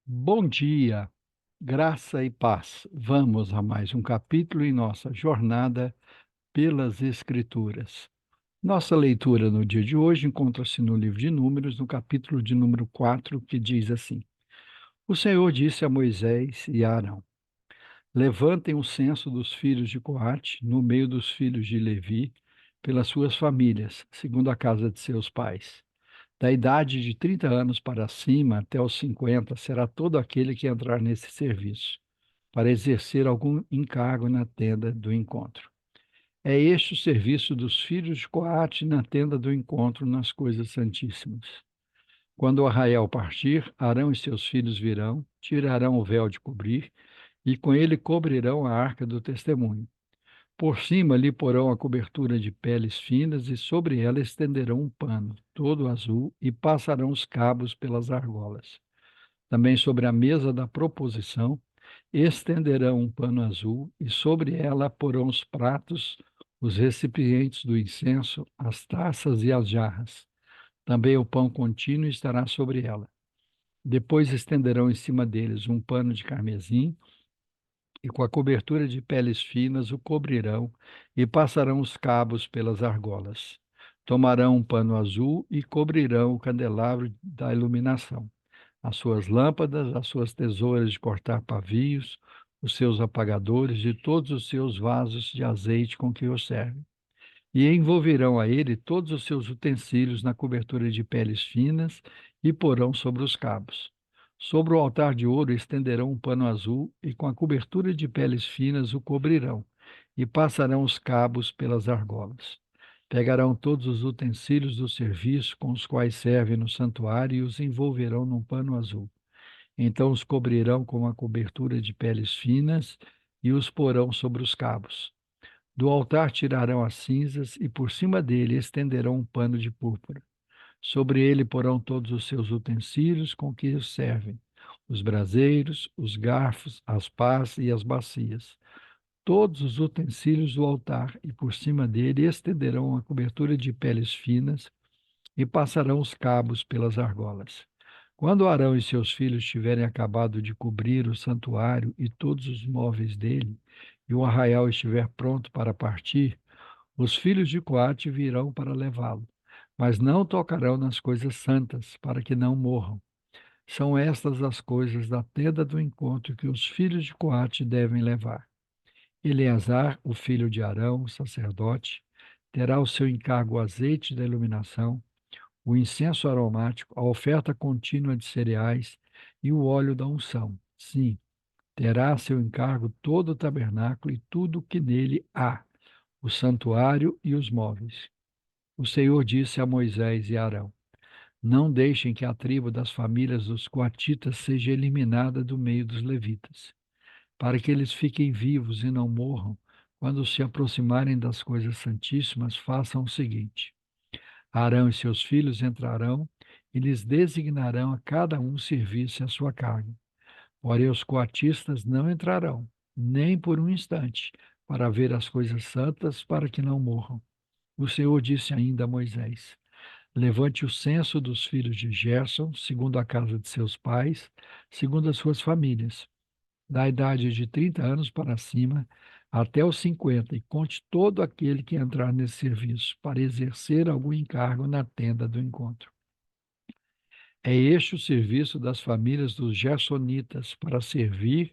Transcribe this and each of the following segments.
Bom dia, graça e paz. Vamos a mais um capítulo em nossa jornada pelas Escrituras. Nossa leitura no dia de hoje encontra-se no livro de Números, no capítulo de número 4, que diz assim: O Senhor disse a Moisés e a Arão: Levantem o censo dos filhos de Coate no meio dos filhos de Levi, pelas suas famílias, segundo a casa de seus pais. Da idade de 30 anos para cima até os 50 será todo aquele que entrar nesse serviço, para exercer algum encargo na tenda do encontro. É este o serviço dos filhos de Coate na tenda do encontro nas coisas santíssimas. Quando o arraial partir, Arão e seus filhos virão, tirarão o véu de cobrir, e com ele cobrirão a arca do testemunho. Por cima lhe porão a cobertura de peles finas e sobre ela estenderão um pano, todo azul, e passarão os cabos pelas argolas. Também sobre a mesa da proposição estenderão um pano azul e sobre ela porão os pratos, os recipientes do incenso, as taças e as jarras. Também o pão contínuo estará sobre ela. Depois estenderão em cima deles um pano de carmesim e com a cobertura de peles finas o cobrirão e passarão os cabos pelas argolas. Tomarão um pano azul e cobrirão o candelabro da iluminação, as suas lâmpadas, as suas tesouras de cortar pavios, os seus apagadores e todos os seus vasos de azeite com que o servem. E envolverão a ele todos os seus utensílios na cobertura de peles finas e porão sobre os cabos. Sobre o altar de ouro estenderão um pano azul e com a cobertura de peles finas o cobrirão, e passarão os cabos pelas argolas. Pegarão todos os utensílios do serviço com os quais servem no santuário e os envolverão num pano azul. Então os cobrirão com a cobertura de peles finas e os porão sobre os cabos. Do altar tirarão as cinzas e por cima dele estenderão um pano de púrpura. Sobre ele porão todos os seus utensílios com que os servem: os braseiros, os garfos, as pás e as bacias. Todos os utensílios do altar, e por cima dele estenderão a cobertura de peles finas e passarão os cabos pelas argolas. Quando Arão e seus filhos tiverem acabado de cobrir o santuário e todos os móveis dele, e o arraial estiver pronto para partir, os filhos de Coate virão para levá-lo, mas não tocarão nas coisas santas, para que não morram. São estas as coisas da tenda do encontro que os filhos de Coate devem levar. Eleazar, o filho de Arão, o sacerdote, terá o seu encargo o azeite da iluminação, o incenso aromático, a oferta contínua de cereais e o óleo da unção. Sim, terá a seu encargo todo o tabernáculo e tudo o que nele há, o santuário e os móveis. O Senhor disse a Moisés e a Arão: Não deixem que a tribo das famílias dos coatitas seja eliminada do meio dos levitas, para que eles fiquem vivos e não morram. Quando se aproximarem das coisas santíssimas, façam o seguinte: Arão e seus filhos entrarão e lhes designarão a cada um serviço à sua carga. Porém, os coatistas não entrarão, nem por um instante, para ver as coisas santas, para que não morram. O Senhor disse ainda a Moisés: Levante o censo dos filhos de Gerson, segundo a casa de seus pais, segundo as suas famílias, da idade de 30 anos para cima, até os 50, e conte todo aquele que entrar nesse serviço, para exercer algum encargo na tenda do encontro. É este o serviço das famílias dos Gersonitas, para servir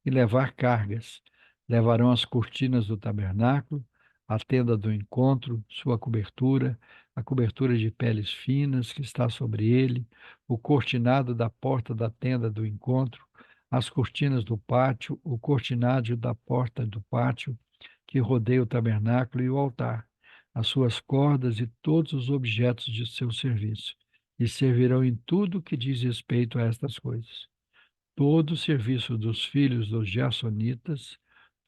e levar cargas. Levarão as cortinas do tabernáculo, a tenda do encontro, sua cobertura, a cobertura de peles finas que está sobre ele, o cortinado da porta da tenda do encontro, as cortinas do pátio, o cortinado da porta do pátio que rodeia o tabernáculo e o altar, as suas cordas e todos os objetos de seu serviço, e servirão em tudo que diz respeito a estas coisas. Todo o serviço dos filhos dos Gersonitas,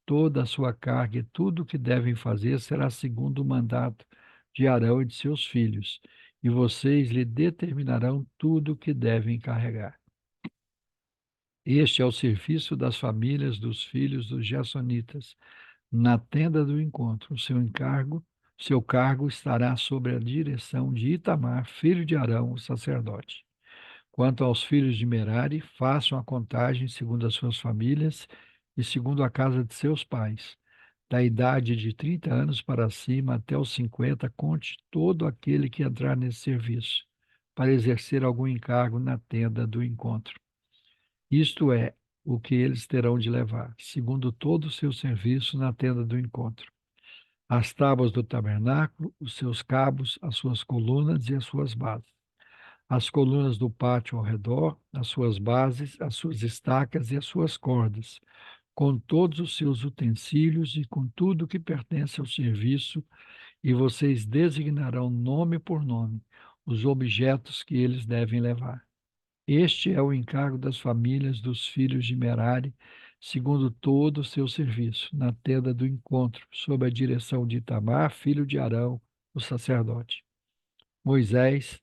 toda a sua carga e tudo o que devem fazer será segundo o mandato de Arão e de seus filhos, e vocês lhe determinarão tudo o que devem carregar. Este é o serviço das famílias dos filhos dos Gersonitas, na tenda do encontro. Seu cargo estará sob a direção de Itamar, filho de Arão, o sacerdote. Quanto aos filhos de Merari, façam a contagem segundo as suas famílias e segundo a casa de seus pais. Da idade de 30 anos para cima até os 50, conte todo aquele que entrar nesse serviço, para exercer algum encargo na tenda do encontro. Isto é o que eles terão de levar, segundo todo o seu serviço na tenda do encontro: as tábuas do tabernáculo, os seus cabos, as suas colunas e as suas bases, as colunas do pátio ao redor, as suas bases, as suas estacas e as suas cordas, com todos os seus utensílios e com tudo que pertence ao serviço, e vocês designarão nome por nome os objetos que eles devem levar. Este é o encargo das famílias dos filhos de Merari, segundo todo o seu serviço, na tenda do encontro, sob a direção de Itamar, filho de Arão, o sacerdote. Moisés,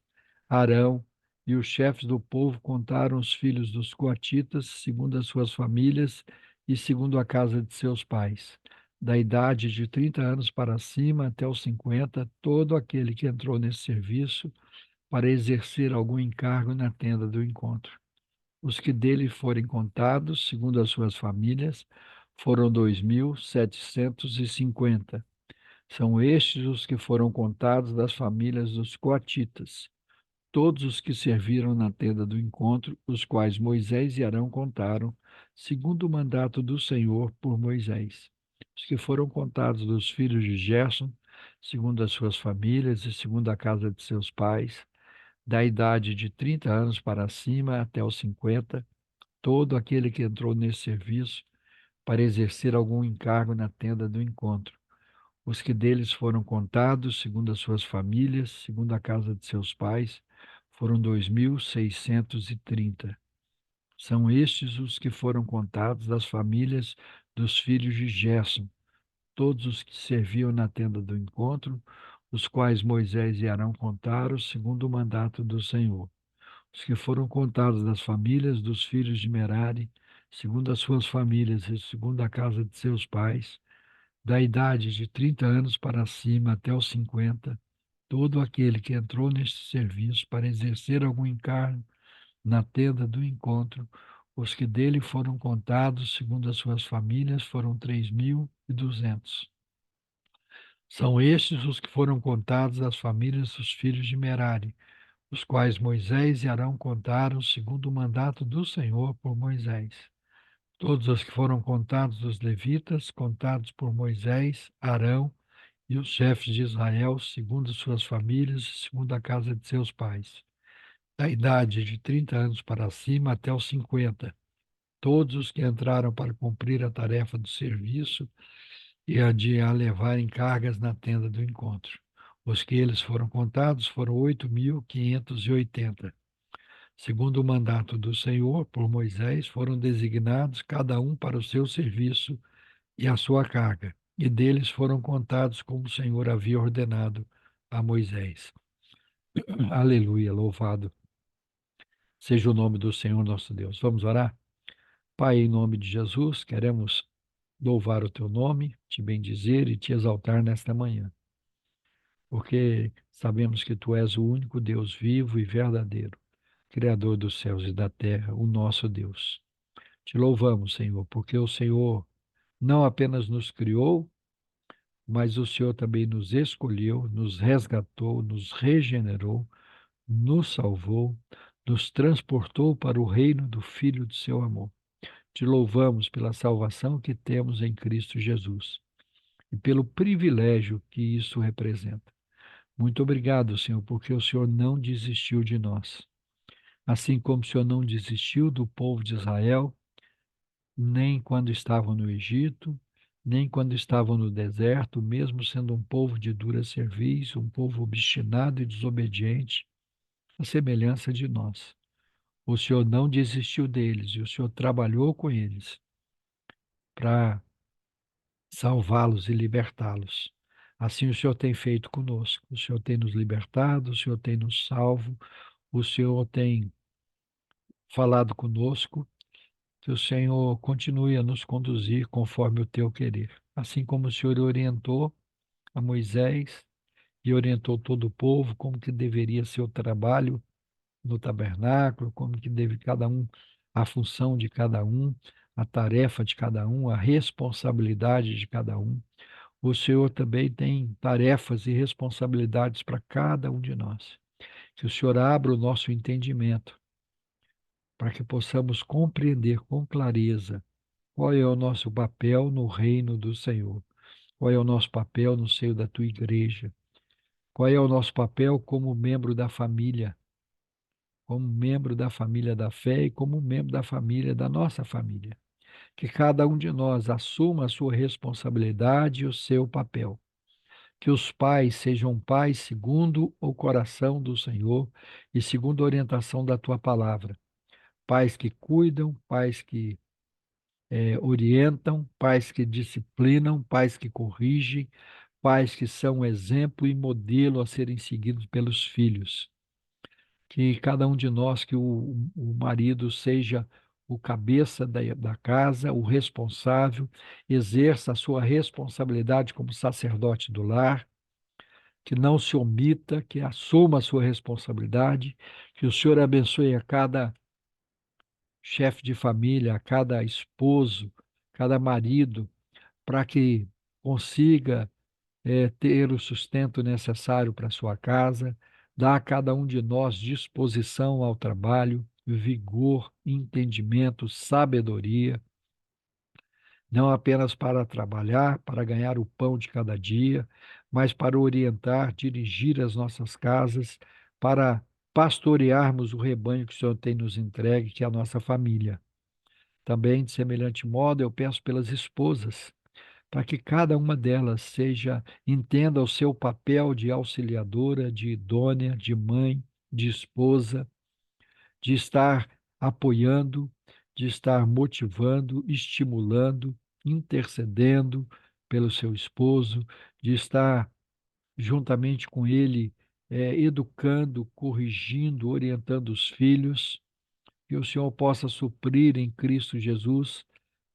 Arão e os chefes do povo contaram os filhos dos coatitas, segundo as suas famílias e segundo a casa de seus pais. Da idade de 30 anos para cima até os 50, todo aquele que entrou nesse serviço para exercer algum encargo na tenda do encontro. Os que dele forem contados, segundo as suas famílias, foram 2.750. São estes os que foram contados das famílias dos coatitas, todos os que serviram na tenda do encontro, os quais Moisés e Arão contaram, segundo o mandato do Senhor por Moisés. Os que foram contados dos filhos de Gerson, segundo as suas famílias e segundo a casa de seus pais, da idade de 30 anos para cima até os 50, todo aquele que entrou nesse serviço para exercer algum encargo na tenda do encontro. Os que deles foram contados, segundo as suas famílias, segundo a casa de seus pais, foram 2.630. São estes os que foram contados das famílias dos filhos de Gerson, todos os que serviam na tenda do encontro, os quais Moisés e Arão contaram, segundo o mandato do Senhor. Os que foram contados das famílias dos filhos de Merari, segundo as suas famílias e segundo a casa de seus pais, da idade de 30 anos para cima até os 50, todo aquele que entrou neste serviço para exercer algum encargo na tenda do encontro, os que dele foram contados, segundo as suas famílias, foram 3.200. São estes os que foram contados das famílias dos filhos de Merari, os quais Moisés e Arão contaram, segundo o mandato do Senhor por Moisés. Todos os que foram contados dos levitas, contados por Moisés, Arão e os chefes de Israel, segundo suas famílias, segundo a casa de seus pais, da idade de 30 anos para cima até os 50, todos os que entraram para cumprir a tarefa do serviço e a de a levar em cargas na tenda do encontro. Os que eles foram contados foram 8.580. Segundo o mandato do Senhor, por Moisés, foram designados cada um para o seu serviço e a sua carga, e deles foram contados como o Senhor havia ordenado a Moisés. Aleluia, louvado seja o nome do Senhor nosso Deus. Vamos orar? Pai, em nome de Jesus, queremos louvar o teu nome, te bendizer e te exaltar nesta manhã, porque sabemos que tu és o único Deus vivo e verdadeiro, Criador dos céus e da terra, o nosso Deus. Te louvamos, Senhor, porque o Senhor não apenas nos criou, mas o Senhor também nos escolheu, nos resgatou, nos regenerou, nos salvou, nos transportou para o reino do Filho do seu amor. Te louvamos pela salvação que temos em Cristo Jesus e pelo privilégio que isso representa. Muito obrigado, Senhor, porque o Senhor não desistiu de nós. Assim como o Senhor não desistiu do povo de Israel, nem quando estavam no Egito, nem quando estavam no deserto, mesmo sendo um povo de dura cerviz, um povo obstinado e desobediente, a semelhança de nós. O Senhor não desistiu deles e o Senhor trabalhou com eles para salvá-los e libertá-los. Assim o Senhor tem feito conosco. O Senhor tem nos libertado, o Senhor tem nos salvo, o Senhor tem falado conosco. Que o Senhor continue a nos conduzir conforme o teu querer. Assim como o Senhor orientou a Moisés e orientou todo o povo como que deveria ser o trabalho no tabernáculo, como que deve cada um, a função de cada um, a tarefa de cada um, a responsabilidade de cada um. O Senhor também tem tarefas e responsabilidades para cada um de nós. Que o Senhor abra o nosso entendimento para que possamos compreender com clareza qual é o nosso papel no reino do Senhor, qual é o nosso papel no seio da tua igreja, qual é o nosso papel como membro da família, como membro da família da fé e como membro da família da nossa família. Que cada um de nós assuma a sua responsabilidade e o seu papel. Que os pais sejam pais segundo o coração do Senhor e segundo a orientação da tua palavra. Pais que cuidam, pais que orientam, pais que disciplinam, pais que corrigem, pais que são exemplo e modelo a serem seguidos pelos filhos. Que cada um de nós, que o marido seja o cabeça da casa, o responsável, exerça a sua responsabilidade como sacerdote do lar, que não se omita, que assuma a sua responsabilidade, que o Senhor abençoe a cada chefe de família, a cada esposo, cada marido, para que consiga ter o sustento necessário para sua casa, dá a cada um de nós disposição ao trabalho, vigor, entendimento, sabedoria, não apenas para trabalhar, para ganhar o pão de cada dia, mas para orientar, dirigir as nossas casas, para pastorearmos o rebanho que o Senhor tem nos entregue, que é a nossa família. Também, de semelhante modo, eu peço pelas esposas, para que cada uma delas entenda o seu papel de auxiliadora, de idônea, de mãe, de esposa, de estar apoiando, de estar motivando, estimulando, intercedendo pelo seu esposo, de estar juntamente com ele, educando, corrigindo, orientando os filhos, que o Senhor possa suprir em Cristo Jesus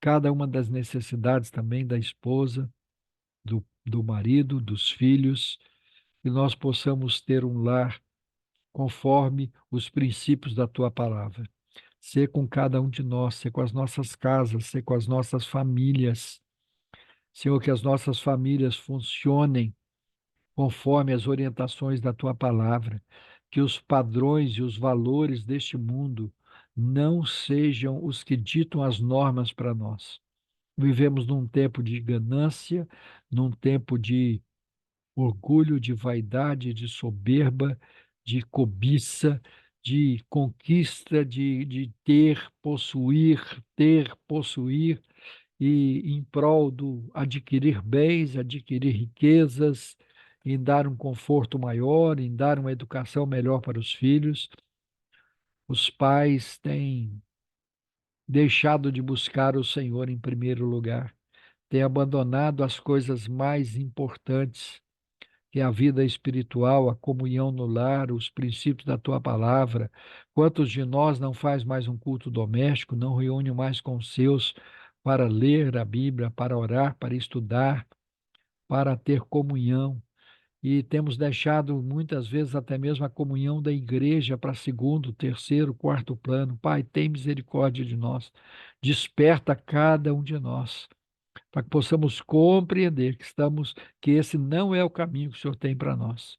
cada uma das necessidades também da esposa, do marido, dos filhos, que nós possamos ter um lar conforme os princípios da tua palavra. Ser com cada um de nós, ser com as nossas casas, ser com as nossas famílias. Senhor, que as nossas famílias funcionem conforme as orientações da tua palavra, que os padrões e os valores deste mundo não sejam os que ditam as normas para nós. Vivemos num tempo de ganância, num tempo de orgulho, de vaidade, de soberba, de cobiça, de conquista, de ter, possuir, e em prol do adquirir bens, adquirir riquezas, em dar um conforto maior, em dar uma educação melhor para os filhos. Os pais têm deixado de buscar o Senhor em primeiro lugar, têm abandonado as coisas mais importantes, que é a vida espiritual, a comunhão no lar, os princípios da tua palavra. Quantos de nós não faz mais um culto doméstico, não reúne mais com os seus para ler a Bíblia, para orar, para estudar, para ter comunhão? E temos deixado muitas vezes até mesmo a comunhão da igreja para segundo, terceiro, quarto plano. Pai, tem misericórdia de nós. Desperta cada um de nós para que possamos compreender que esse não é o caminho que o Senhor tem para nós.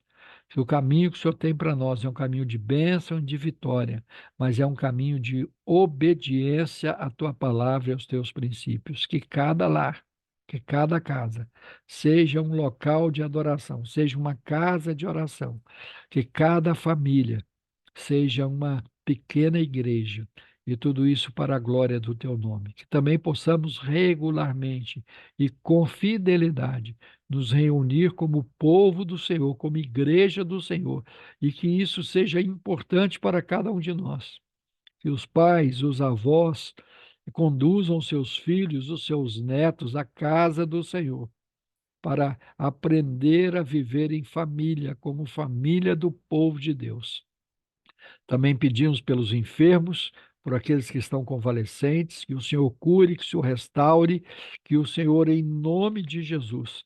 Que o caminho que o Senhor tem para nós é um caminho de bênção e de vitória, mas é um caminho de obediência à tua palavra e aos teus princípios. Que cada lar, que cada casa seja um local de adoração, seja uma casa de oração, que cada família seja uma pequena igreja, e tudo isso para a glória do teu nome. Que também possamos regularmente e com fidelidade nos reunir como povo do Senhor, como igreja do Senhor, e que isso seja importante para cada um de nós. Que os pais, os avós conduzam seus filhos, os seus netos à casa do Senhor, para aprender a viver em família, como família do povo de Deus. Também pedimos pelos enfermos, por aqueles que estão convalescentes, que o Senhor cure, que o Senhor restaure, que o Senhor, em nome de Jesus,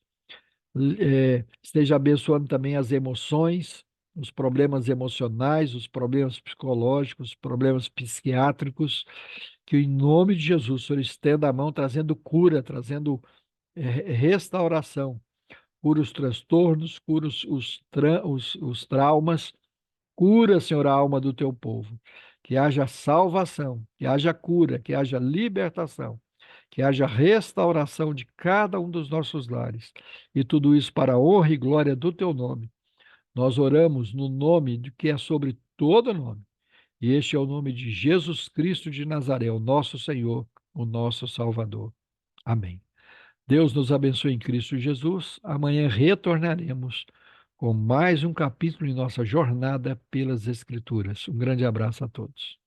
esteja abençoando também as emoções, os problemas emocionais, os problemas psicológicos, os problemas psiquiátricos, que em nome de Jesus o Senhor estenda a mão trazendo cura, trazendo restauração, cura os transtornos, cura os traumas, cura, Senhor, a alma do teu povo. Que haja salvação, que haja cura, que haja libertação, que haja restauração de cada um dos nossos lares. E tudo isso para a honra e glória do teu nome. Nós oramos no nome de que é sobre todo nome. E este é o nome de Jesus Cristo de Nazaré, o nosso Senhor, o nosso Salvador. Amém. Deus nos abençoe em Cristo Jesus. Amanhã retornaremos com mais um capítulo em nossa jornada pelas Escrituras. Um grande abraço a todos.